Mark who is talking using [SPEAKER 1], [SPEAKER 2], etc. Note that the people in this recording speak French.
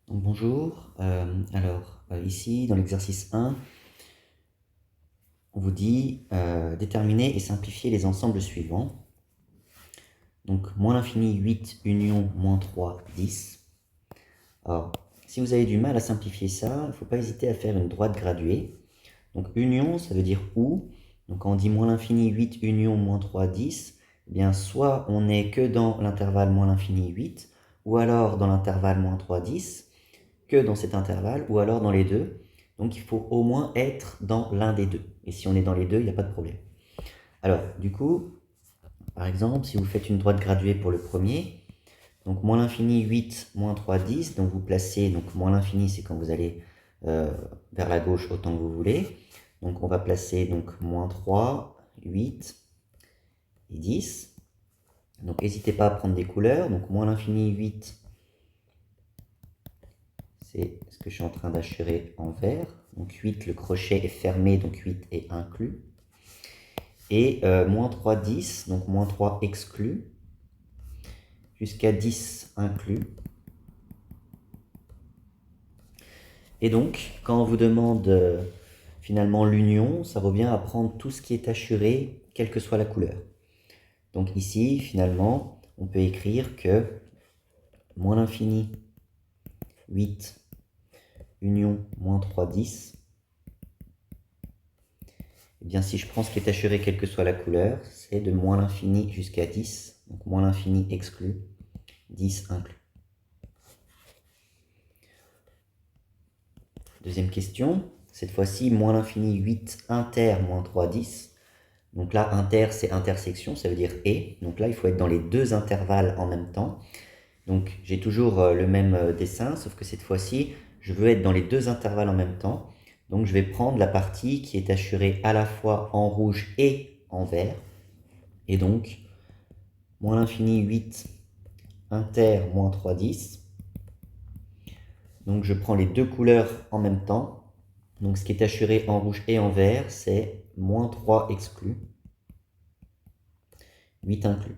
[SPEAKER 1] Donc, bonjour, ici dans l'exercice 1, on vous dit déterminer et simplifier les ensembles suivants. Donc moins l'infini 8 union moins 3 10. Alors si vous avez du mal à simplifier ça, il ne faut pas hésiter à faire une droite graduée. Donc union ça veut dire ou. Donc quand on dit moins l'infini 8 union moins 3 10, eh bien soit on n'est que dans l'intervalle moins l'infini 8, ou alors dans l'intervalle moins 3 10, que dans cet intervalle, ou alors dans les deux. Donc il faut au moins être dans l'un des deux. Et si on est dans les deux, il n'y a pas de problème. Alors, du coup, par exemple, si vous faites une droite graduée pour le premier, donc moins l'infini 8, moins 3, 10, donc vous placez, donc moins l'infini c'est quand vous allez vers la gauche autant que vous voulez. Donc on va placer donc moins 3, 8 et 10. Donc n'hésitez pas à prendre des couleurs, donc moins l'infini 8, c'est ce que je suis en train d'achever en vert. Donc 8, le crochet est fermé, donc 8 est inclus. Et moins 3, 10, donc moins 3 exclu, jusqu'à 10 inclus. Et donc, quand on vous demande finalement l'union, ça revient à prendre tout ce qui est assuré, quelle que soit la couleur. Donc ici, finalement, on peut écrire que moins l'infini 8 union moins 3, 10. Et bien si je prends ce qui est assuré, quelle que soit la couleur, c'est de moins l'infini jusqu'à 10. Donc moins l'infini exclu, 10 inclus. Deuxième question, cette fois-ci, moins l'infini 8 inter moins 3, 10. Donc là, inter, c'est intersection, ça veut dire et. Donc là, il faut être dans les deux intervalles en même temps. Donc j'ai toujours le même dessin, sauf que cette fois-ci, je veux être dans les deux intervalles en même temps. Donc je vais prendre la partie qui est assurée à la fois en rouge et en vert. Et donc, moins l'infini 8 inter moins 3, 10. Donc je prends les deux couleurs en même temps. Donc ce qui est assuré en rouge et en vert, c'est moins 3 exclu, 8 inclus.